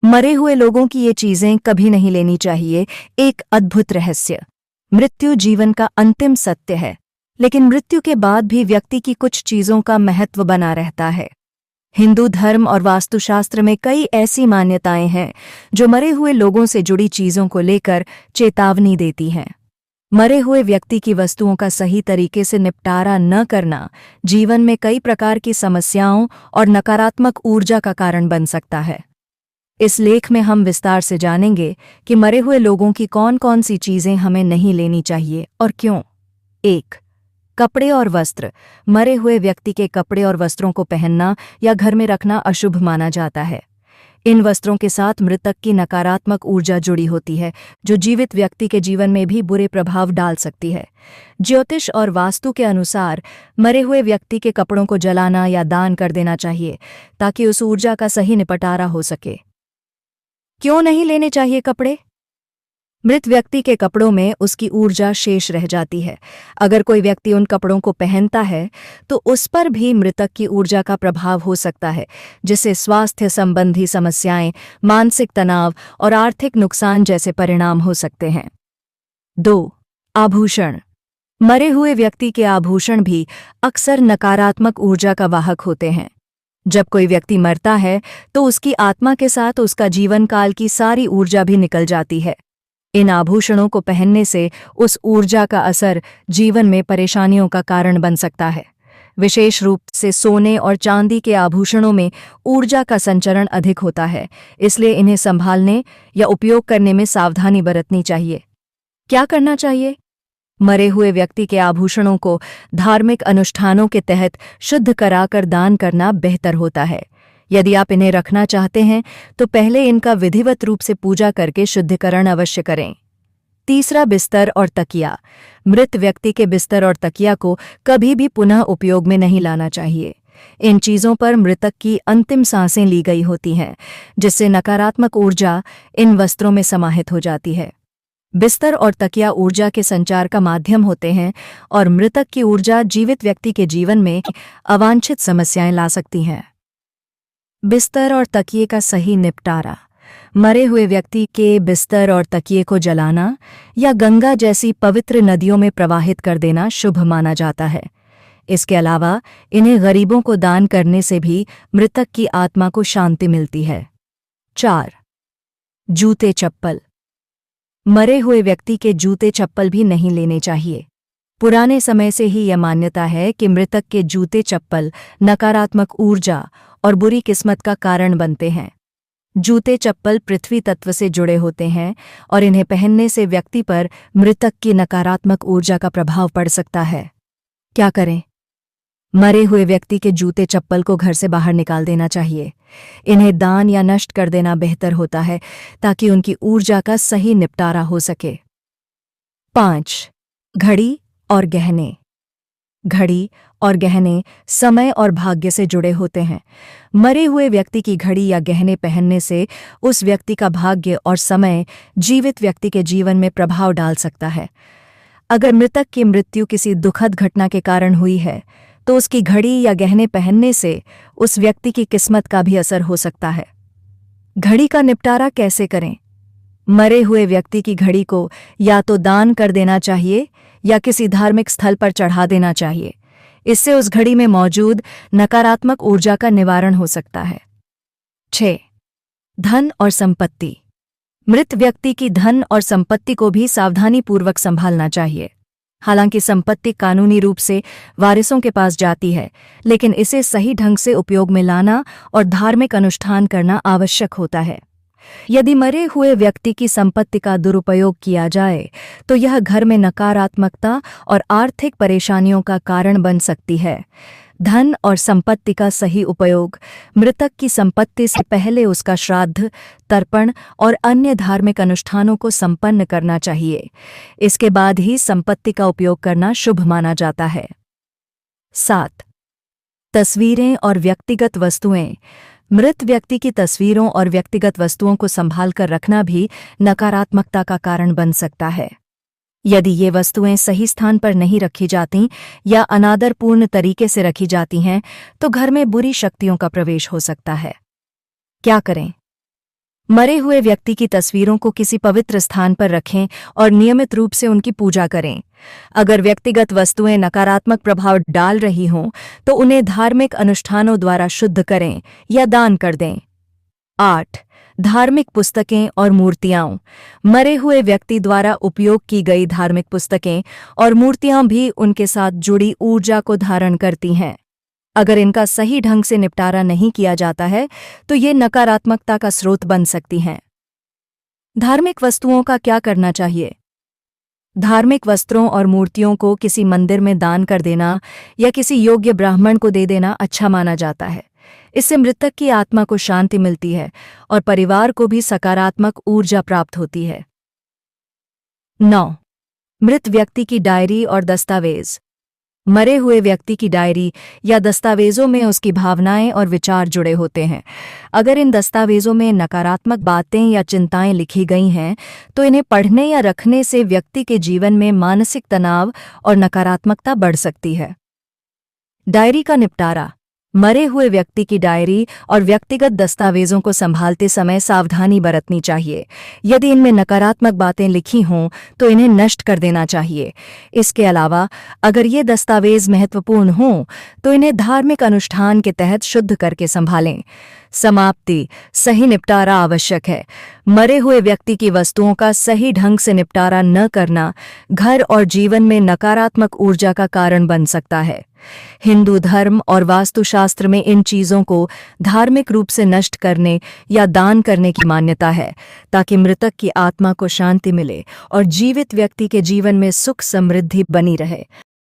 मरे हुए लोगों की ये चीजें कभी नहीं लेनी चाहिए। एक अद्भुत रहस्य। मृत्यु जीवन का अंतिम सत्य है, लेकिन मृत्यु के बाद भी व्यक्ति की कुछ चीजों का महत्व बना रहता है। हिंदू धर्म और वास्तुशास्त्र में कई ऐसी मान्यताएं हैं जो मरे हुए लोगों से जुड़ी चीजों को लेकर चेतावनी देती हैं। मरे हुए व्यक्ति की वस्तुओं का सही तरीके से निपटारा न करना जीवन में कई प्रकार की समस्याओं और नकारात्मक ऊर्जा का कारण बन सकता है। इस लेख में हम विस्तार से जानेंगे कि मरे हुए लोगों की कौन कौन सी चीजें हमें नहीं लेनी चाहिए और क्यों। 1. कपड़े और वस्त्र। मरे हुए व्यक्ति के कपड़े और वस्त्रों को पहनना या घर में रखना अशुभ माना जाता है। इन वस्त्रों के साथ मृतक की नकारात्मक ऊर्जा जुड़ी होती है, जो जीवित व्यक्ति के जीवन में भी बुरे प्रभाव डाल सकती है। ज्योतिष और वास्तु के अनुसार मरे हुए व्यक्ति के कपड़ों को जलाना या दान कर देना चाहिए, ताकि उस ऊर्जा का सही निपटारा हो सके। क्यों नहीं लेने चाहिए कपड़े? मृत व्यक्ति के कपड़ों में उसकी ऊर्जा शेष रह जाती है। अगर कोई व्यक्ति उन कपड़ों को पहनता है तो उस पर भी मृतक की ऊर्जा का प्रभाव हो सकता है, जिससे स्वास्थ्य संबंधी समस्याएं, मानसिक तनाव और आर्थिक नुकसान जैसे परिणाम हो सकते हैं। 2. आभूषण। मरे हुए व्यक्ति के आभूषण भी अक्सर नकारात्मक ऊर्जा का वाहक होते हैं। जब कोई व्यक्ति मरता है तो उसकी आत्मा के साथ उसका जीवन काल की सारी ऊर्जा भी निकल जाती है। इन आभूषणों को पहनने से उस ऊर्जा का असर जीवन में परेशानियों का कारण बन सकता है। विशेष रूप से सोने और चांदी के आभूषणों में ऊर्जा का संचरण अधिक होता है, इसलिए इन्हें संभालने या उपयोग करने में सावधानी बरतनी चाहिए। क्या करना चाहिए? मरे हुए व्यक्ति के आभूषणों को धार्मिक अनुष्ठानों के तहत शुद्ध कराकर दान करना बेहतर होता है। यदि आप इन्हें रखना चाहते हैं तो पहले इनका विधिवत रूप से पूजा करके शुद्धिकरण अवश्य करें। 3. बिस्तर और तकिया। मृत व्यक्ति के बिस्तर और तकिया को कभी भी पुनः उपयोग में नहीं लाना चाहिए। इन चीजों पर मृतक की अंतिम सांसें ली गई होती हैं, जिससे नकारात्मक ऊर्जा इन वस्त्रों में समाहित हो जाती है। बिस्तर और तकिया ऊर्जा के संचार का माध्यम होते हैं और मृतक की ऊर्जा जीवित व्यक्ति के जीवन में अवांछित समस्याएं ला सकती हैं। बिस्तर और तकिए का सही निपटारा। मरे हुए व्यक्ति के बिस्तर और तकिए को जलाना या गंगा जैसी पवित्र नदियों में प्रवाहित कर देना शुभ माना जाता है। इसके अलावा इन्हें गरीबों को दान करने से भी मृतक की आत्मा को शांति मिलती है। 4. जूते चप्पल। मरे हुए व्यक्ति के जूते चप्पल भी नहीं लेने चाहिए। पुराने समय से ही यह मान्यता है कि मृतक के जूते चप्पल नकारात्मक ऊर्जा और बुरी किस्मत का कारण बनते हैं। जूते चप्पल पृथ्वी तत्व से जुड़े होते हैं और इन्हें पहनने से व्यक्ति पर मृतक की नकारात्मक ऊर्जा का प्रभाव पड़ सकता है। क्या करें? मरे हुए व्यक्ति के जूते चप्पल को घर से बाहर निकाल देना चाहिए। इन्हें दान या नष्ट कर देना बेहतर होता है, ताकि उनकी ऊर्जा का सही निपटारा हो सके। 5. घड़ी और गहने। घड़ी और गहने समय और भाग्य से जुड़े होते हैं। मरे हुए व्यक्ति की घड़ी या गहने पहनने से उस व्यक्ति का भाग्य और समय जीवित व्यक्ति के जीवन में प्रभाव डाल सकता है। अगर मृतक की मृत्यु किसी दुखद घटना के कारण हुई है तो उसकी घड़ी या गहने पहनने से उस व्यक्ति की किस्मत का भी असर हो सकता है। घड़ी का निपटारा कैसे करें? मरे हुए व्यक्ति की घड़ी को या तो दान कर देना चाहिए या किसी धार्मिक स्थल पर चढ़ा देना चाहिए। इससे उस घड़ी में मौजूद नकारात्मक ऊर्जा का निवारण हो सकता है। 6. धन और संपत्ति। मृत व्यक्ति की धन और संपत्ति को भी सावधानीपूर्वक संभालना चाहिए। हालांकि संपत्ति कानूनी रूप से वारिसों के पास जाती है, लेकिन इसे सही ढंग से उपयोग में लाना और धार्मिक अनुष्ठान करना आवश्यक होता है। यदि मरे हुए व्यक्ति की संपत्ति का दुरुपयोग किया जाए तो यह घर में नकारात्मकता और आर्थिक परेशानियों का कारण बन सकती है। धन और संपत्ति का सही उपयोग। मृतक की संपत्ति से पहले उसका श्राद्ध, तर्पण और अन्य धार्मिक अनुष्ठानों को संपन्न करना चाहिए। इसके बाद ही संपत्ति का उपयोग करना शुभ माना जाता है। 7. तस्वीरें और व्यक्तिगत वस्तुएं। मृत व्यक्ति की तस्वीरों और व्यक्तिगत वस्तुओं को संभाल कर रखना भी नकारात्मकता का कारण बन सकता है। यदि ये वस्तुएं सही स्थान पर नहीं रखी जाती या अनादरपूर्ण तरीके से रखी जाती हैं तो घर में बुरी शक्तियों का प्रवेश हो सकता है। क्या करें? मरे हुए व्यक्ति की तस्वीरों को किसी पवित्र स्थान पर रखें और नियमित रूप से उनकी पूजा करें। अगर व्यक्तिगत वस्तुएं नकारात्मक प्रभाव डाल रही हों तो उन्हें धार्मिक अनुष्ठानों द्वारा शुद्ध करें या दान कर दें। 8. धार्मिक पुस्तकें और मूर्तियां। मरे हुए व्यक्ति द्वारा उपयोग की गई धार्मिक पुस्तकें और मूर्तियां भी उनके साथ जुड़ी ऊर्जा को धारण करती हैं। अगर इनका सही ढंग से निपटारा नहीं किया जाता है तो ये नकारात्मकता का स्रोत बन सकती हैं। धार्मिक वस्तुओं का क्या करना चाहिए? धार्मिक वस्त्रों और मूर्तियों को किसी मंदिर में दान कर देना या किसी योग्य ब्राह्मण को दे देना अच्छा माना जाता है। इससे मृतक की आत्मा को शांति मिलती है और परिवार को भी सकारात्मक ऊर्जा प्राप्त होती है। 9. मृत व्यक्ति की डायरी और दस्तावेज। मरे हुए व्यक्ति की डायरी या दस्तावेजों में उसकी भावनाएं और विचार जुड़े होते हैं। अगर इन दस्तावेजों में नकारात्मक बातें या चिंताएं लिखी गई हैं तो इन्हें पढ़ने या रखने से व्यक्ति के जीवन में मानसिक तनाव और नकारात्मकता बढ़ सकती है। डायरी का निपटारा। मरे हुए व्यक्ति की डायरी और व्यक्तिगत दस्तावेजों को संभालते समय सावधानी बरतनी चाहिए। यदि इनमें नकारात्मक बातें लिखी हों तो इन्हें नष्ट कर देना चाहिए। इसके अलावा अगर ये दस्तावेज महत्वपूर्ण हों तो इन्हें धार्मिक अनुष्ठान के तहत शुद्ध करके संभालें। समाप्ति। सही निपटारा आवश्यक है। मरे हुए व्यक्ति की वस्तुओं का सही ढंग से निपटारा न करना घर और जीवन में नकारात्मक ऊर्जा का कारण बन सकता है। हिंदू धर्म और वास्तुशास्त्र में इन चीजों को धार्मिक रूप से नष्ट करने या दान करने की मान्यता है ताकि मृतक की आत्मा को शांति मिले और जीवित व्यक्ति के जीवन में सुख समृद्धि बनी रहे।